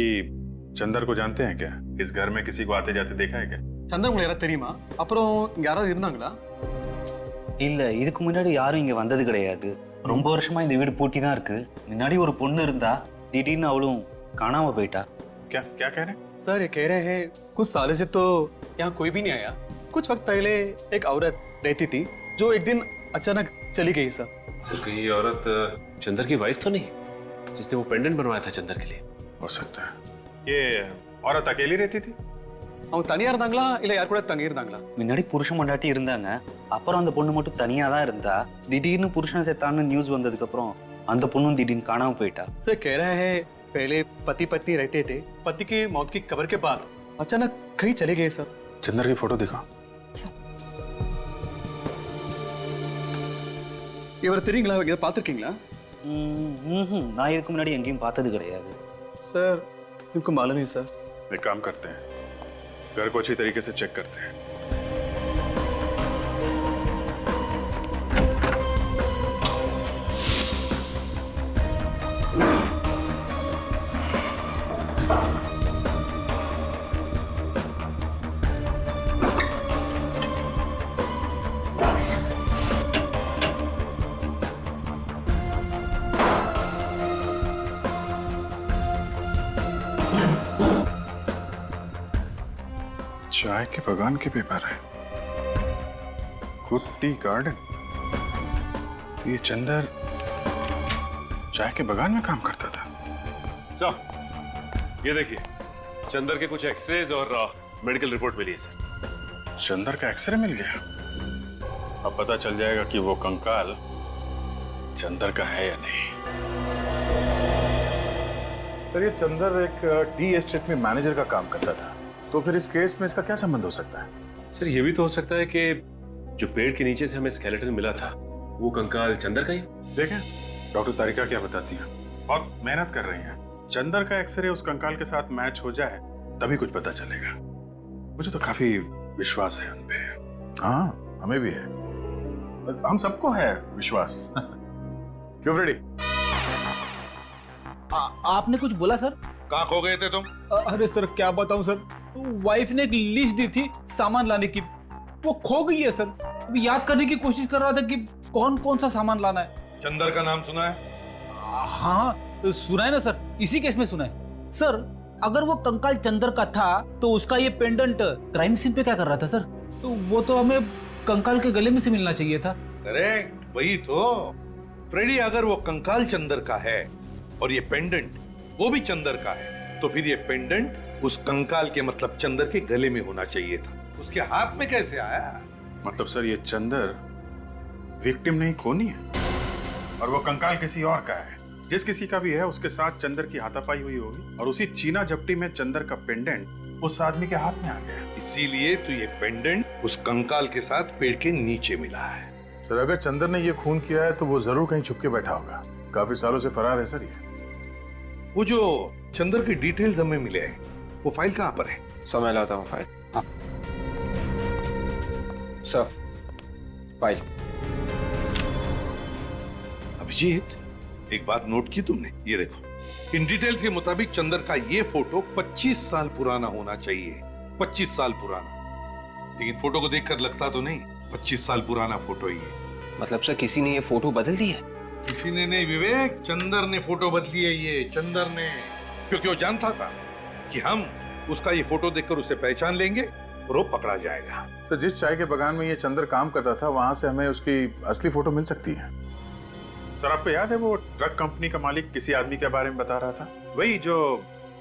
चंदर को जानते हैं क्या? इस घर में किसी को आते जाते देखा है क्या? சந்தர் முளையரா தெரியுமா? அப்புறம் யாராவது இருந்தாங்களா? இல்ல, இதுக்கு முன்னாடி யாரும் இங்க வந்தது கிடையாது. ரொம்ப வருஷமா இந்த வீடு பூட்டி தான் இருக்கு. முன்னாடி ஒரு பொண்ணு இருந்தா, திடீர்னு அவளும் காணாம போயிட்டா. क्या क्या कह रहे हैं? सर, ये कह रहे हैं कुछ सालों से तो यहाँ कोई भी नहीं आया। कुछ वक्त पहले एक औरत रहती थी जो एक दिन अचानक चली गई सर। सर, कहीं ये औरत चंदर की वाइफ तो नहीं, जिसने वो पेंडेंट बनवाया था चंदर के लिए? हो सकता है। ये औरत अकेली रहती थी? அவங்க தனியா இருந்தாங்களா இல்ல யார் கூட தங்கி இருந்தாங்களா? முன்னாடி புருஷன் பொண்டாட்டி இருந்தாங்க. அப்புறம் அந்த பொண்ணு மட்டும் தனியா தான் இருந்தா. திடீர்னு புருஷன் செத்தான்னு நியூஸ் வந்ததுக்கு அப்புறம் அந்த பொண்ணும் திடீர்னு காணாம போயிட்டா। सर, कह रहा है पहले पति पत्नी रहते थे, पति की मौत की खबर के बाद अचानक कहीं चले गए सर। चंदर की फोटो दिखाओ। இவரை தெரியுங்களா? இதை பார்த்துருக்கீங்களா? நான் இதுக்கு முன்னாடி எங்கேயும் பார்த்தது கிடையாது। सर, इनको मालूम नहीं सर। एक काम करते हैं, घर को अच्छी तरीके से चेक करते हैं। चाय के बगान के पेपर है, गुड टी गार्डन। ये चंदर चाय के बगान में काम करता था। सर, ये देखिए, चंदर के कुछ एक्सरेज और मेडिकल रिपोर्ट मिली है सर। चंदर का एक्सरे मिल गया? अब पता चल जाएगा कि वो कंकाल चंदर का है या नहीं। सर, ये चंदर एक टी एस्टेट में मैनेजर का काम करता था, तो फिर इस केस में इसका क्या संबंध हो सकता है? सर, ये भी तो हो सकता है कि जो पेड़ के नीचे से हमें स्केलेटन मिला था, वो कंकाल चंदर का ही। देखें, डॉक्टर तारिका क्या बताती हैं, बहुत मेहनत कर रही हैं। चंदर का एक्सरे उस कंकाल के साथ मैच हो जाए तभी कुछ पता चलेगा। मुझे तो काफी विश्वास है उनपे। हाँ, हमें भी है, हम सबको है विश्वास। क्यों फ्रेडी? आपने कुछ बोला सर? कहाँ खो गए थे तुम? अरे सर, क्या बताऊं सर, वाइफ ने एक लिस्ट दी थी सामान लाने की, वो खो गई है सर। अभी याद करने की कोशिश कर रहा था कि कौन कौन सा सामान लाना है। चंदर का नाम सुना है? हाँ, सुना है ना सर, इसी केस में सुना है सर। अगर वो कंकाल चंदर का था तो उसका ये पेंडेंट क्राइम सीन पे क्या कर रहा था सर? तो वो तो हमें कंकाल के गले में से मिलना चाहिए था। करेक्ट, वही तो फ्रेडी। अगर वो कंकाल चंदर का है और ये पेंडेंट वो भी चंदर का है, तो फिर ये पेंडेंट उस कंकाल के मतलब चंदर के गले में होना चाहिए था। उसके हाथ में कैसे आया? मतलब सर ये चंदर विक्टिम नहीं, खूनी है, और वो कंकाल किसी और का है। जिस किसी का भी है उसके साथ चंदर की हाथापाई हुई होगी, और उसी चीना झपटी में चंदर का पेंडेंट उस आदमी के हाथ में आ गया। इसीलिए तो ये पेंडेंट उस कंकाल के साथ पेड़ के नीचे मिला है। सर अगर चंदर ने ये खून किया है तो वो जरूर कहीं छुप के बैठा होगा। काफी सालों से फरार है सर ये। वो जो चंदर की डिटेल्स हमें मिले हैं, वो फाइल कहाँ पर है? सर मैं लाता हूँ फाइल। हाँ सर, फाइल। अभिजीत, एक बात नोट की तुमने? ये देखो, इन डिटेल्स के मुताबिक चंदर का ये फोटो 25 साल पुराना होना चाहिए। 25 साल पुराना। लेकिन फोटो को देखकर लगता तो नहीं 25 साल पुराना फोटो ही है। मतलब सर किसी ने ये फोटो बदल दी है? किसी ने नहीं विवेक, चंदर ने फोटो बदली है ये, चंदर ने। क्योंकि वो जानता था कि हम उसका ये फोटो देखकर उसे पहचान लेंगे और वो पकड़ा जाएगा। सर जिस चाय के बागान में ये चंदर काम करता था वहां से हमें उसकी असली फोटो मिल सकती है। सर आपको याद है वो ट्रक कंपनी का मालिक किसी आदमी के बारे में बता रहा था? वही जो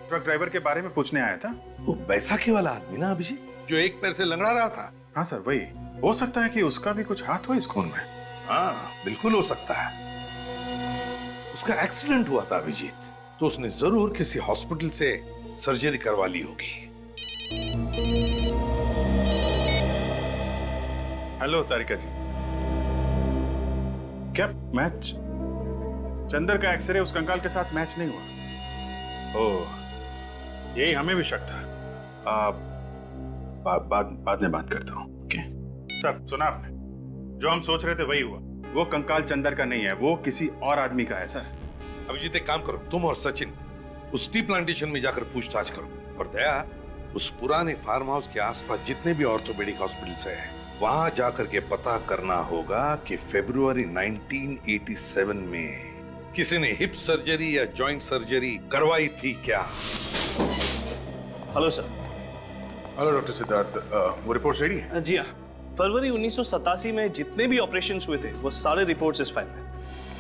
ट्रक ड्राइवर के बारे में पूछने आया था। वो बैसाखी वाला आदमी ना अभिजीत, जो एक पैर से लंगड़ा रहा था। हाँ सर वही। हो सकता है कि उसका भी कुछ हाथ हो इस खून में। हाँ बिल्कुल हो सकता है। उसका एक्सीडेंट हुआ था अभिजीत, तो उसने जरूर किसी हॉस्पिटल से सर्जरी करवा ली होगी। हेलो तारिका जी। क्या मैच? चंदर का एक्सरे उस कंकाल के साथ मैच नहीं हुआ? ओह, यही हमें भी शक था। बाद में बात करता हूँ। ओके सर, सुना आपने? जो हम सोच रहे थे वही हुआ। वो कंकाल चंदर का नहीं है, वो किसी और आदमी का है सर। अभिजीत एक काम करो, तुम और सचिन उस टी प्लांटेशन में जाकर पूछताछ करो। और दया, उस पुराने फार्म हाउस के आसपास जितने भी ऑर्थोपेडिक हॉस्पिटल्स हैं, वहां जाकर के पता करना होगा कि फरवरी 1987 में किसी ने हिप सर्जरी या जॉइंट सर्जरी करवाई थी क्या? Hello sir. Hello doctor Siddharth, वो रिपोर्ट रेडी है? जी हाँ, फरवरी 1987 में जितने भी ऑपरेशंस हुए थे वो सारे रिपोर्ट्स इस फाइल में।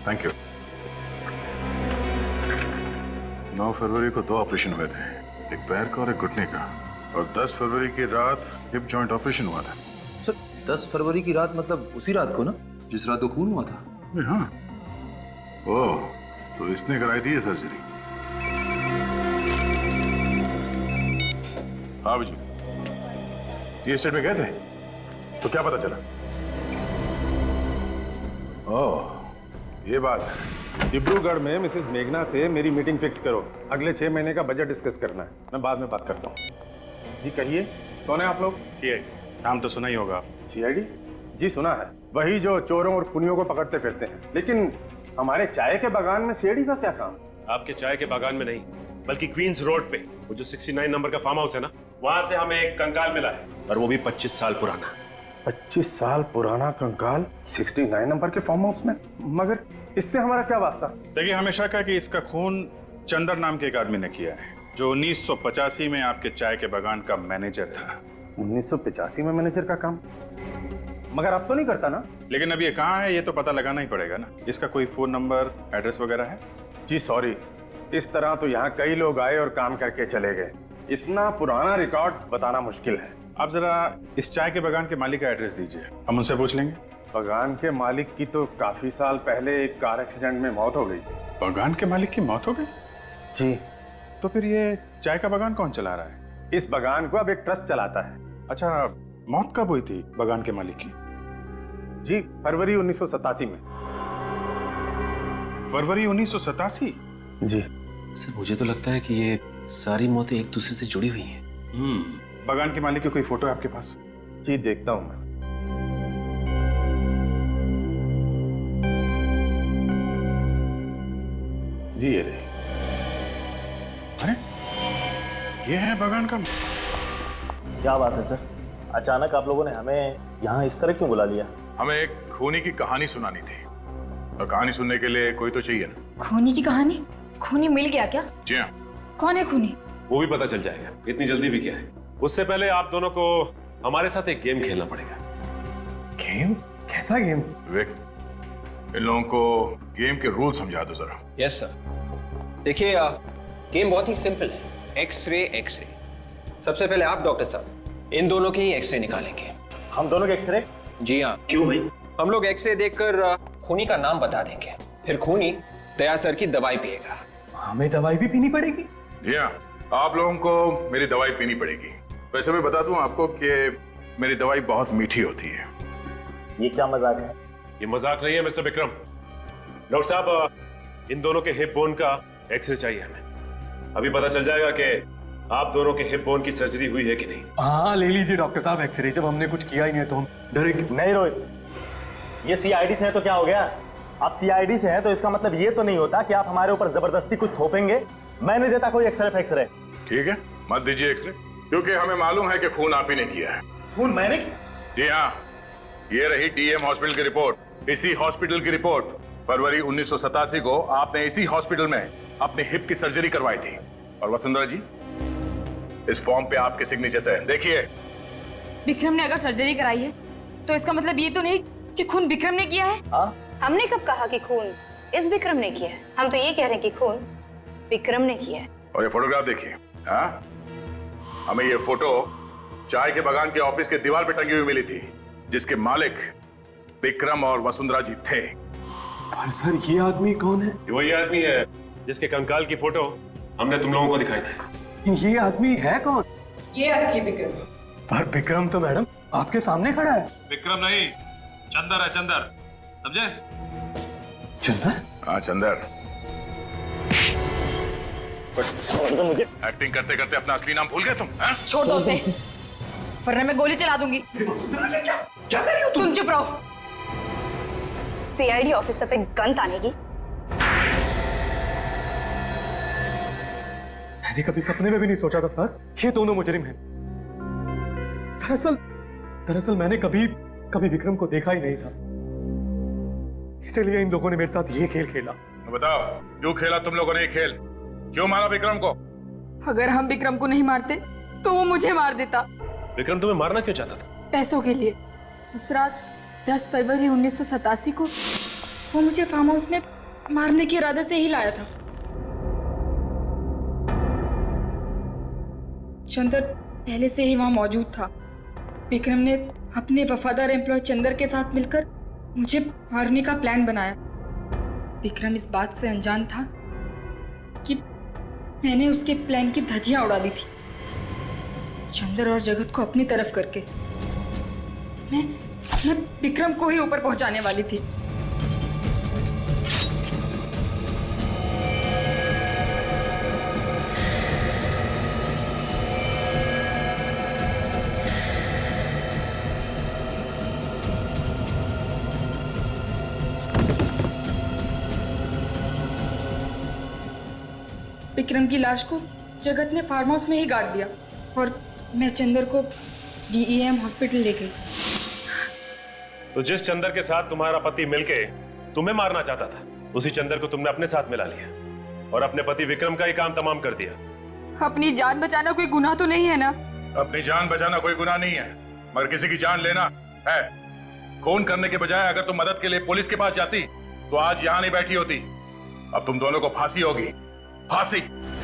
Thank you. 9 फरवरी को 2 ऑपरेशन हुए थे, एक पैर का और एक घुटने का, और 10 फरवरी की रात हिप जॉइंट ऑपरेशन हुआ था। सर 10 फरवरी की रात मतलब उसी रात को ना, जिस रात को खून हुआ था? हाँ। ओह, तो इसने कराई थी ये सर्जरी? हाँ जी, ये स्टेट में गए थे तो क्या पता चला? ओह, ये बात है। डिब्रूगढ़ में मिसेस मेघना से मेरी मीटिंग फिक्स करो। अगले 6 महीने का बजट डिस्कस करना है। मैं बाद में बात करता हूँ। जी कहिए, कौन है आप लोग? सीआईडी। नाम तो सुना ही होगा। सीआईडी? जी सुना है, वही जो चोरों और खूनियों को पकड़ते फिरते हैं। लेकिन हमारे चाय के बागान में सीआईडी का क्या काम? आपके चाय के बागान में नहीं, बल्कि क्वींस रोड पे वो जो 69 नंबर का फार्म हाउस है ना, वहां से हमें एक कंकाल मिला है, और वो भी 25 साल पुराना। 25 साल पुराना कंकाल 69 नंबर के फार्म हाउस में? मगर इससे हमारा क्या वास्ता? देखिए, हमेशा कहा कि इसका खून चंदर नाम के एक आदमी ने किया है, जो 1985 में आपके चाय के बागान का मैनेजर था। 1985 में मैनेजर का काम? मगर अब तो नहीं करता ना? लेकिन अब ये कहाँ है ये तो पता लगाना ही पड़ेगा ना। इसका कोई फोन नंबर, एड्रेस वगैरह है? जी सॉरी, इस तरह तो यहाँ कई लोग आए और काम करके चले गए। इतना पुराना रिकॉर्ड बताना मुश्किल है। आप जरा इस चाय के बागान के मालिक का एड्रेस दीजिए, हम उनसे पूछ लेंगे। बागान के मालिक की तो काफी साल पहले एक कार एक्सीडेंट में मौत हो गई। बागान के मालिक की मौत हो गई? जी। तो फिर ये चाय का बागान कौन चला रहा है? इस बागान को अब एक ट्रस्ट चलाता है। अच्छा, मौत कब हुई थी बागान के मालिक की? जी फरवरी 1987 में। फरवरी 1987? जी सर, मुझे तो लगता है कि ये सारी मौतें एक दूसरे से जुड़ी हुई हैं। बागान के मालिक की कोई फोटो है आपके पास? जी देखता हूं मैं। जी ये रही। अरे ये है बागान का। क्या बात है सर, अचानक आप लोगों ने हमें यहाँ इस तरह क्यों बुला लिया? हमें एक खूनी की कहानी सुनानी थी, और कहानी सुनने के लिए कोई तो चाहिए ना। खूनी की कहानी? खूनी मिल गया क्या? जी हाँ। कौन है खूनी? वो भी पता चल जाएगा। इतनी जल्दी भी क्या है। उससे पहले आप दोनों को हमारे साथ एक गेम खेलना पड़ेगा। गेम? कैसा गेम? विवेक, इन लोगों को गेम के रूल समझा दो जरा। Yes sir. देखिए गेम बहुत ही सिंपल है। X ray X ray. सबसे पहले आप डॉक्टर साहब इन दोनों के ही एक्सरे निकालेंगे। हम दोनों के एक्सरे? जी हाँ। क्यों भाई? हम लोग एक्सरे देखकर खूनी का नाम बता देंगे, फिर खूनी दया सर की दवाई पिएगा। हमें दवाई भी पीनी पड़ेगी? जी हाँ, आप लोगों को मेरी दवाई पीनी पड़ेगी। वैसे मैं बता दूं आपको कि मेरी दवाई बहुत मीठी होती है। ये क्या मजाक है? ये मजाक नहीं है मिस्टर विक्रम। डॉक्टर साहब, इन दोनों के हिप बोन का एक्सरे चाहिए हमें। अभी पता चल जाएगा कि आप दोनों के हिप बोन की सर्जरी हुई है कि नहीं। हाँ ले लीजिए डॉक्टर साहब एक्सरे, जब हमने कुछ किया ही नहीं है तो हम डरे क्यों? नहीं रोहित, ये सीआईडी से है तो क्या हो गया? आप सीआईडी से हैं तो इसका मतलब ये तो नहीं होता कि आप हमारे ऊपर जबरदस्ती कुछ थोपेंगे। मैं नहीं देता कोई एक्सरे फैक्सरे। ठीक है, मत दीजिए एक्सरे, क्योंकि हमें मालूम है कि खून आप ही ने किया है। खून मैंने किया? जी हाँ, ये रही डीएम हॉस्पिटल की रिपोर्ट। इसी हॉस्पिटल की रिपोर्ट। फरवरी 1987 को आपने इसी हॉस्पिटल में अपने हिप की सर्जरी करवाई थी। और वसुंधरा जी, इस फॉर्म पे आपके सिग्नेचर है, देखिए। विक्रम ने अगर सर्जरी कराई है तो इसका मतलब ये तो नहीं कि खून विक्रम ने किया है। हमने कब कहा कि खून इस विक्रम ने किया है? हम तो ये कह रहे हैं कि खून विक्रम ने किया है। और ये फोटोग्राफ देखिए। हाँ, हमें ये फोटो चाय के बागान के ऑफिस के दीवार पे टंगी हुई मिली थी, जिसके मालिक विक्रम और वसुंधरा जी थे। पर सर ये आदमी कौन है? ये वही आदमी है जिसके कंकाल की फोटो हमने तुम लोगों को दिखाई थी। ये आदमी है कौन? ये असली विक्रम। पर विक्रम तो मैडम आपके सामने खड़ा है। विक्रम नहीं, चंदर है, चंदर, समझे? चंदर? हाँ चंदर। छोड़ दो मुझे। एक्टिंग करते करते अपना असली नाम भूल गए तुम? छोड़ दो उसे, वरना मैं गोली चला दूंगी। क्या कर रही हो तुम चुप रहो। सीआईडी ऑफिसर पे गन तानेगी? मैंने कभी सपने में भी नहीं सोचा था सर ये दोनों मुजरिम हैं। दरअसल मैंने कभी विक्रम को देखा ही नहीं था, इसीलिए इन लोगों ने मेरे साथ ये खेल खेला। बताओ, क्यों खेला तुम लोगों ने ये खेल? क्यों मारा विक्रम को? अगर हम विक्रम को नहीं मारते तो वो मुझे मार देता। विक्रम तुम्हें मारना क्यों चाहता था? पैसों के लिए। उस रात 10 फरवरी 1987 को वो मुझे फार्म हाउस में मारने के इरादे से ही लाया था। चंदर पहले से ही वहां मौजूद था। विक्रम ने अपने वफादार एम्प्लॉय चंदर के साथ मिलकर मुझे मारने का प्लान बनाया। विक्रम इस बात से अनजान था कि मैंने उसके प्लान की धज्जियां उड़ा दी थी, चंदर और जगत को अपनी तरफ करके। मैं विक्रम को ही ऊपर पहुंचाने वाली थी। विक्रम की लाश को जगत ने फार्म हाउस में ही गाड़ दिया और मैं चंदर को डीईएम हॉस्पिटल ले गई। तो जिस चंदर के साथ तुम्हारा पति मिलके तुम्हें मारना चाहता था, उसी चंदर को तुमने अपने साथ मिला लिया और अपने पति विक्रम का ही काम तमाम कर दिया। अपनी जान बचाना कोई गुनाह तो नहीं है ना? अपनी जान बचाना कोई गुनाह नहीं है, मगर किसी की जान लेना है। खून करने के बजाय अगर तुम मदद के लिए पुलिस के पास जाती तो आज यहां नहीं बैठी होती। अब तुम दोनों को फांसी होगी, फांसी।